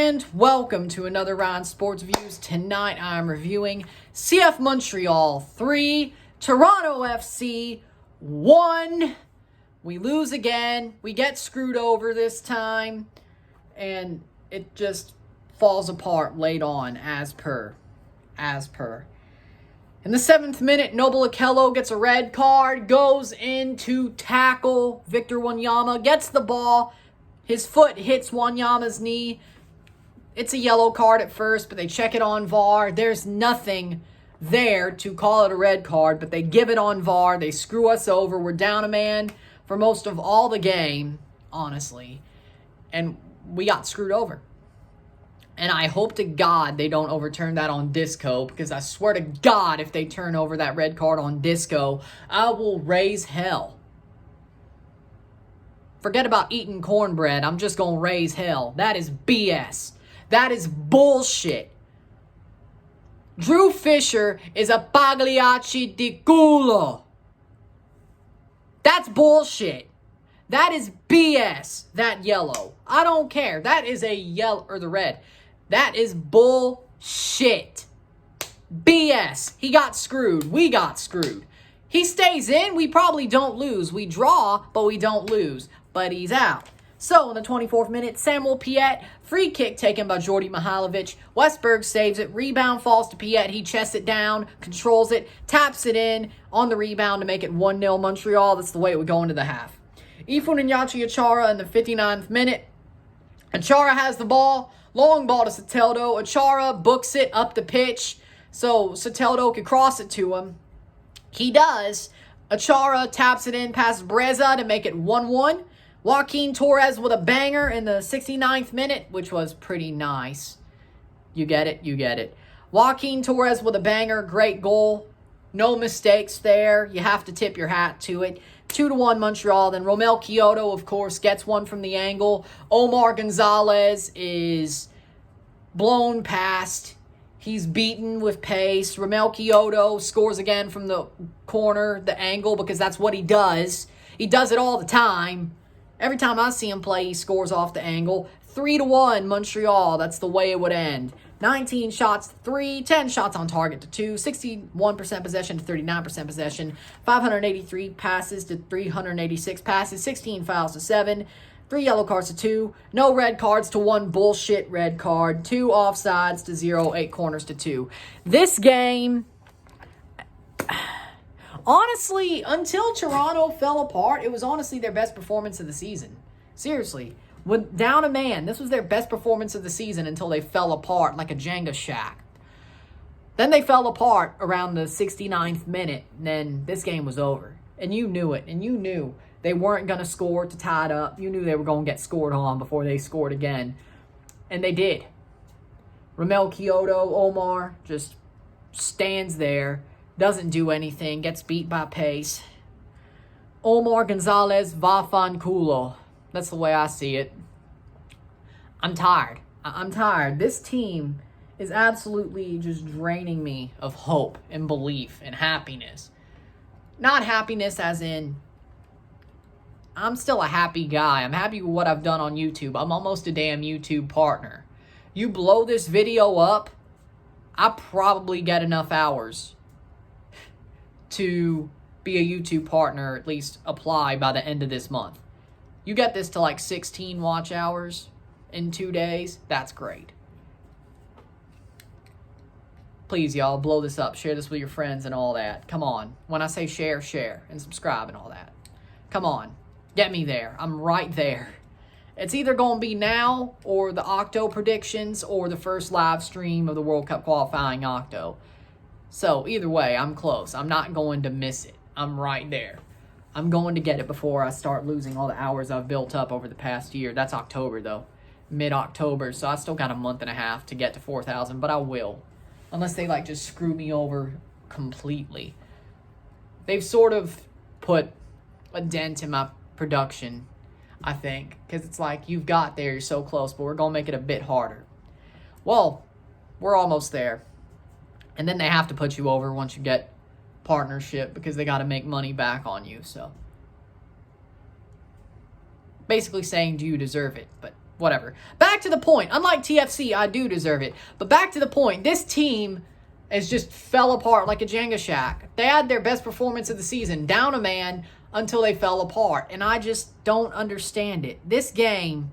And welcome to another Ryan Sports Views. Tonight I'm reviewing CF Montreal 3, Toronto FC 1. We lose again. We get screwed over this time. And it just falls apart late on as per. In the 7th minute, Noble Okello gets a red card, goes in to tackle Victor Wanyama, gets the ball. His foot hits Wanyama's knee. It's a yellow card at first, but they check it on VAR. There's nothing there to call it a red card, but they give it on VAR. They screw us over. We're down a man for most of all the game, honestly. And we got screwed over. And I hope to God they don't overturn that on Disco, because I swear to God, if they turn over that red card on Disco, I will raise hell. Forget about eating cornbread. I'm just going to raise hell. That is BS. That is bullshit. Drew Fisher is a Pagliacci di culo. That's bullshit. That is BS. That yellow. I don't care. That is a yellow, or the red. That is bullshit. BS. He got screwed. We got screwed. He stays in. We probably don't lose. We draw, but we don't lose. But he's out. So, in the 24th minute, Samuel Piet, free kick taken by Jordi Mihailovic. Westberg saves it. Rebound falls to Piet. He chests it down, controls it, taps it in on the rebound to make it 1-0 Montreal. That's the way it would go into the half. Ifun Inyachi Achara in the 59th minute. Achara has the ball. Long ball to Soteldo. Achara books it up the pitch so Soteldo can cross it to him. He does. Achara taps it in past Breza to make it 1-1. Joaquin Torres with a banger in the 69th minute, which was pretty nice. You get it? You get it. Joaquin Torres with a banger. Great goal. No mistakes there. You have to tip your hat to it. 2-1 Montreal. Then Romel Kyoto, of course, gets one from the angle. Omar Gonzalez is blown past. He's beaten with pace. Romel Kyoto scores again from the corner, the angle, because that's what he does. He does it all the time. Every time I see him play, he scores off the angle. 3-1 Montreal. That's the way it would end. 19 shots to 3, 10 shots on target to 2, 61% possession to 39% possession, 583 passes to 386 passes, 16 fouls to 7, 3 yellow cards to 2, no red cards to 1 bullshit red card, 2 offsides to 0, 8 corners to 2. This game, honestly, until Toronto fell apart, it was honestly their best performance of the season. Seriously. With down a man, this was their best performance of the season until they fell apart like a Jenga shack. Then they fell apart around the 69th minute, and then this game was over. And you knew it, and you knew they weren't going to score to tie it up. You knew they were going to get scored on before they scored again. And they did. Romel Kyoto, Omar, just stands there, doesn't do anything, gets beat by pace. Omar Gonzalez, va fan culo. That's the way I see it. I'm tired. I'm tired. This team is absolutely just draining me of hope and belief and happiness. Not happiness as in, I'm still a happy guy. I'm happy with what I've done on YouTube. I'm almost a damn YouTube partner. You blow this video up, I probably get enough hours to be a YouTube partner, at least apply by the end of this month. You get this to like 16 watch hours in 2 days. That's great. Please, y'all, blow this up. Share this with your friends and all that. Come on. When I say share, share. And subscribe and all that. Come on. Get me there. I'm right there. It's either going to be now or the Octo predictions or the first live stream of the World Cup qualifying Octo. So, either way, I'm close. I'm not going to miss it. I'm right there. I'm going to get it before I start losing all the hours I've built up over the past year. That's October, though. Mid-October, so I still got a month and a half to get to 4,000, but I will. Unless they, like, just screw me over completely. They've sort of put a dent in my production, I think. Because it's like, you've got there, you're so close, but we're going to make it a bit harder. Well, we're almost there. And then they have to put you over once you get partnership because they got to make money back on you. So basically saying, do you deserve it? But whatever. Back to the point. Unlike TFC, I do deserve it. But back to the point. This team has just fell apart like a Jenga shack. They had their best performance of the season, down a man, until they fell apart. And I just don't understand it. This game,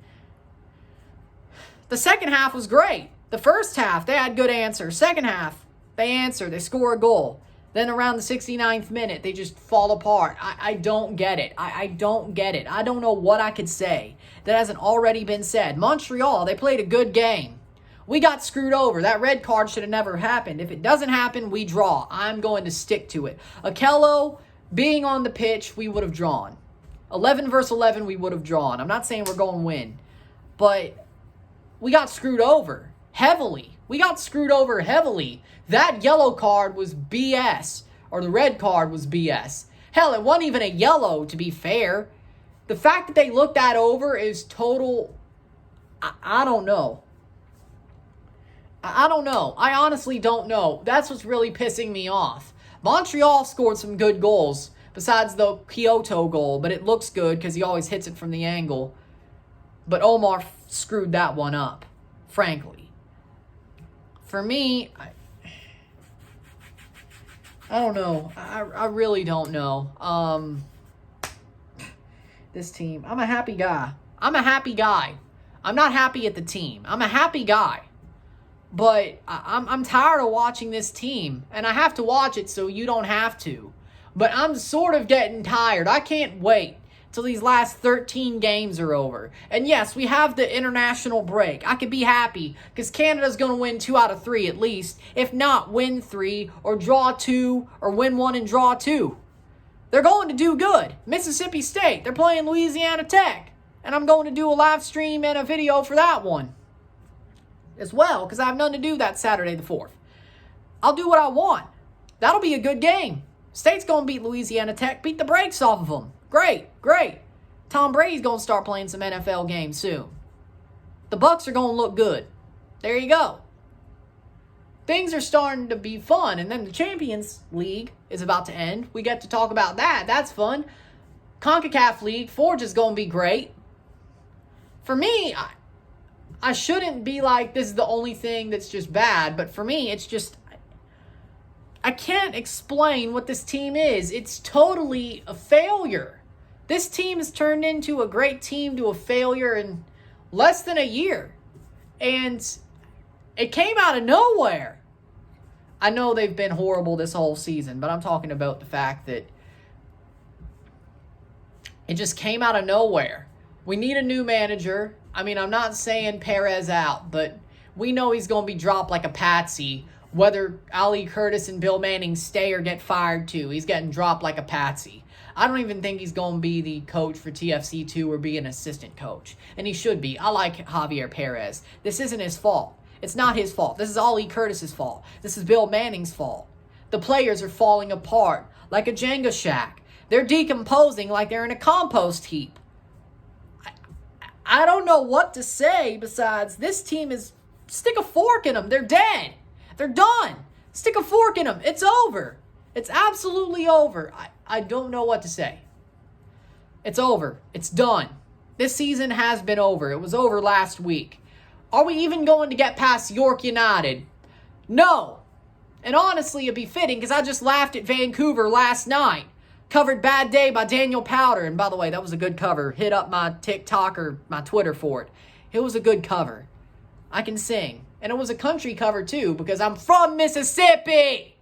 the second half was great. The first half, they had good answers. Second half, they answer. They score a goal. Then around the 69th minute, they just fall apart. I don't get it. I don't get it. I don't know what I could say that hasn't already been said. Montreal, they played a good game. We got screwed over. That red card should have never happened. If it doesn't happen, we draw. I'm going to stick to it. Okello being on the pitch, we would have drawn. 11 versus 11, we would have drawn. I'm not saying we're going to win. But we got screwed over heavily. We got screwed over heavily. That yellow card was BS. Or the red card was BS. Hell, it wasn't even a yellow, to be fair. The fact that they looked that over is total... I don't know. I don't know. I honestly don't know. That's what's really pissing me off. Montreal scored some good goals, besides the Kyoto goal, but it looks good because he always hits it from the angle. But Omar screwed that one up, frankly. For me, I don't know. I really don't know. This team, I'm a happy guy. I'm not happy at the team. I'm a happy guy. But I'm tired of watching this team. And I have to watch it so you don't have to. But I'm sort of getting tired. I can't wait till these last 13 games are over. And yes, we have the international break. I could be happy because Canada's going to win 2 out of 3 at least. If not, win 3 or draw 2 or win 1 and draw 2. They're going to do good. Mississippi State, they're playing Louisiana Tech. And I'm going to do a live stream and a video for that one as well, because I have nothing to do that Saturday the 4th. I'll do what I want. That'll be a good game. State's going to beat Louisiana Tech, beat the brakes off of them. Great. Tom Brady's going to start playing some NFL games soon. The Bucs are going to look good. There you go. Things are starting to be fun, and then the Champions League is about to end. We get to talk about that. That's fun. CONCACAF League, Forge is going to be great. For me, I shouldn't be like, this is the only thing that's just bad. But for me, it's just, I can't explain what this team is. It's totally a failure. This team has turned into a great team to a failure in less than a year. And it came out of nowhere. I know they've been horrible this whole season, but I'm talking about the fact that it just came out of nowhere. We need a new manager. I mean, I'm not saying Perez out, but we know he's going to be dropped like a patsy. Whether Ali Curtis and Bill Manning stay or get fired too, he's getting dropped like a patsy. I don't even think he's going to be the coach for TFC2 or be an assistant coach. And he should be. I like Javier Perez. This isn't his fault. It's not his fault. This is Ali Curtis's fault. This is Bill Manning's fault. The players are falling apart like a Jenga shack. They're decomposing like they're in a compost heap. I don't know what to say besides this team is, stick a fork in them. They're dead. They're done. Stick a fork in them. It's over. It's absolutely over. I don't know what to say. It's over. It's done. This season has been over. It was over last week. Are we even going to get past York United? No. And honestly, it'd be fitting because I just laughed at Vancouver last night. Covered Bad Day by Daniel Powder. And by the way, that was a good cover. Hit up my TikTok or my Twitter for it. It was a good cover. I can sing. And it was a country cover too because I'm from Mississippi.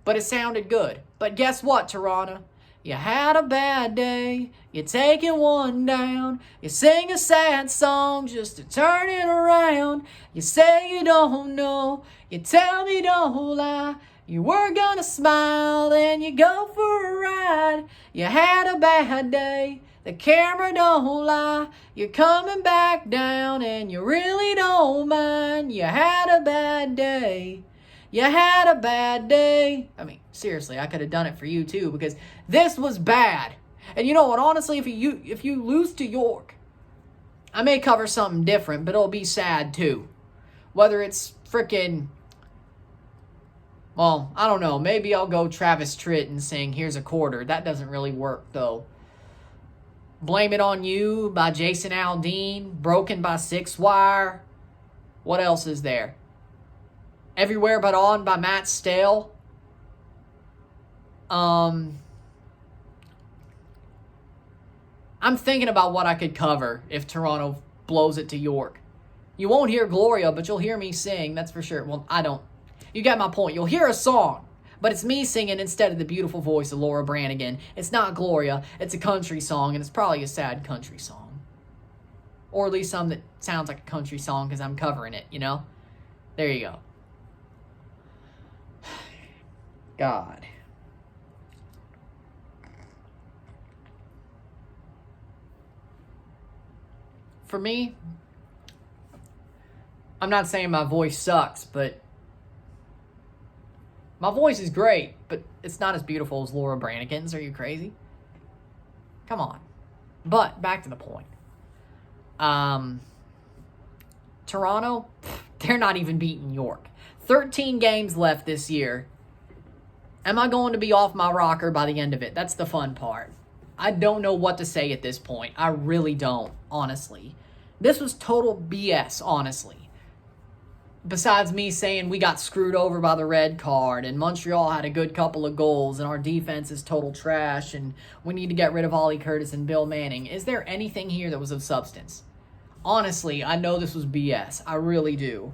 But it sounded good. But guess what, Toronto? You had a bad day. You're taking one down. You sing a sad song just to turn it around. You say you don't know. You tell me don't lie. You were gonna smile, then you go for a ride. You had a bad day, the camera don't lie. You're coming back down and you really don't mind. You had a bad day. You had a bad day. I mean, seriously, I could have done it for you too because this was bad. And you know what, honestly, if you lose to York, I may cover something different, but it'll be sad too. Whether it's freaking... Well, I don't know. Maybe I'll go Travis Tritt and sing Here's a Quarter. That doesn't really work, though. Blame It On You by Jason Aldean. Broken by Six Wire. What else is there? Everywhere But On by Matt Stale. I'm thinking about what I could cover if Toronto blows it to York. You won't hear Gloria, but you'll hear me sing, that's for sure. Well, I don't. You get my point. You'll hear a song, but it's me singing instead of the beautiful voice of Laura Branigan. It's not Gloria. It's a country song, and it's probably a sad country song. Or at least some that sounds like a country song because I'm covering it, you know? There you go. God. For me, I'm not saying my voice sucks, but my voice is great, but it's not as beautiful as Laura Branigan's. Are you crazy? Come on. But back to the point. Toronto, they're not even beating York. 13 games left this year. Am I going to be off my rocker by the end of it? That's the fun part. I don't know what to say at this point. I really don't, honestly. This was total BS, honestly. Besides me saying we got screwed over by the red card and Montreal had a good couple of goals and our defense is total trash and we need to get rid of Ollie Curtis and Bill Manning. Is there anything here that was of substance? Honestly, I know this was BS. I really do.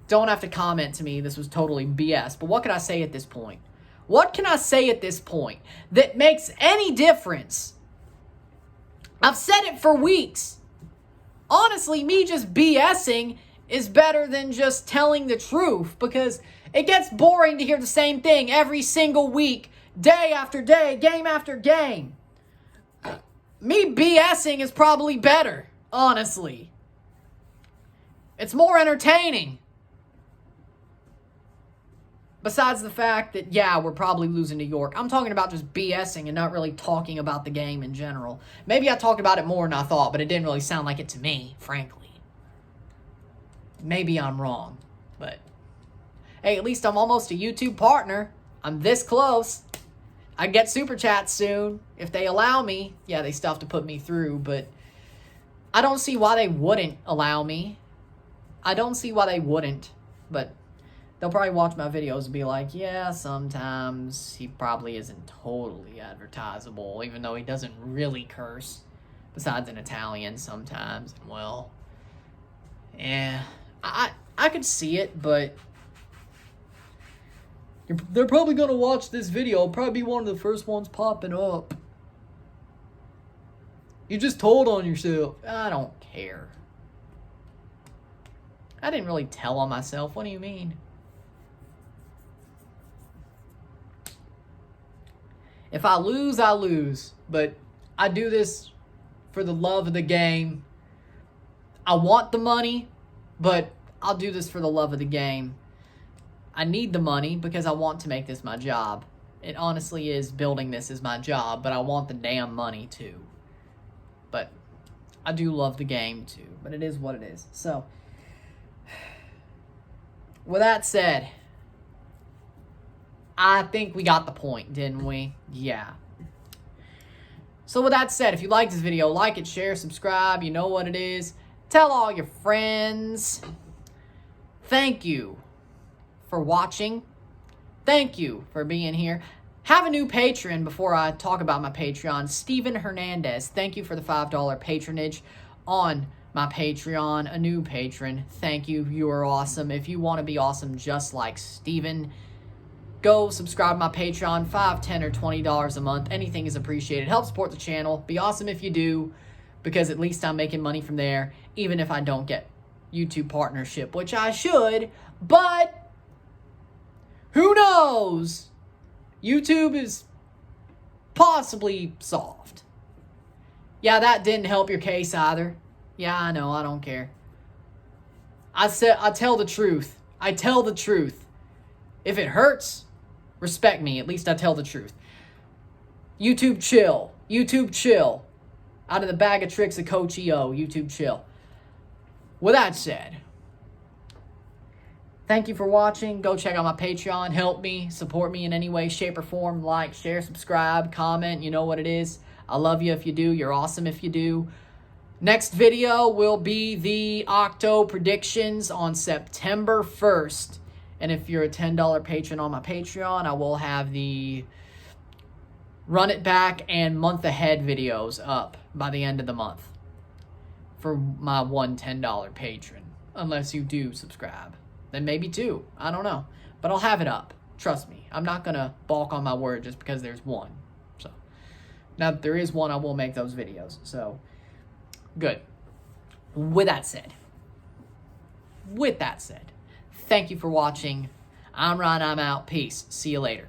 Don't have to comment to me this was totally BS. But what can I say at this point? What can I say at this point that makes any difference? I've said it for weeks. Honestly, me just BSing is better than just telling the truth because it gets boring to hear the same thing every single week, day after day, game after game. Me BSing is probably better, honestly. It's more entertaining. Besides the fact that, yeah, we're probably losing to York. I'm talking about just BSing and not really talking about the game in general. Maybe I talked about it more than I thought, but it didn't really sound like it to me, frankly. Maybe I'm wrong, but hey, at least I'm almost a YouTube partner. I'm this close. I get super chats soon if they allow me. Yeah, they still have to put me through, but I don't see why they wouldn't allow me. I don't see why they wouldn't, but they'll probably watch my videos and be like, yeah, sometimes he probably isn't totally advertisable, even though he doesn't really curse, besides in Italian sometimes. And well, yeah, I could see it, but they're probably going to watch this video. I'll probably be one of the first ones popping up. You just told on yourself. I don't care. I didn't really tell on myself. What do you mean? If I lose, I lose. But I do this for the love of the game. I want the money, but I'll do this for the love of the game. I need the money because I want to make this my job. It honestly is, building this is my job, but I want the damn money too. But I do love the game too, but it is what it is. So, with that said, I think we got the point, didn't we? Yeah. So with that said, if you like this video, like it, share, subscribe. You know what it is. Tell all your friends. Thank you for watching. Thank you for being here. Have a new patron before I talk about my Patreon. Steven Hernandez. Thank you for the $5 patronage on my Patreon. A new patron. Thank you. You are awesome. If you want to be awesome just like Steven, go subscribe to my Patreon. $5, $10, or $20 a month. Anything is appreciated. Help support the channel. Be awesome if you do, because at least I'm making money from there, even if I don't get YouTube partnership, which I should, but who knows? YouTube is possibly soft. Yeah, that didn't help your case either. Yeah, I know, I don't care. I tell the truth. I tell the truth. If it hurts, respect me. At least I tell the truth. YouTube chill. YouTube chill. Out of the bag of tricks of Coach EO. YouTube chill. With that said, thank you for watching. Go check out my Patreon. Help me. Support me in any way, shape, or form. Like, share, subscribe, comment. You know what it is. I love you if you do. You're awesome if you do. Next video will be the Octo predictions on September 1st. And if you're a $10 patron on my Patreon, I will have the Run It Back and month ahead videos up by the end of the month for my one $10 patron. Unless you do subscribe. Then maybe two. I don't know. But I'll have it up. Trust me. I'm not going to balk on my word just because there's one. So now that there is one, I will make those videos. So good. With that said, thank you for watching. I'm Ron. I'm out. Peace. See you later.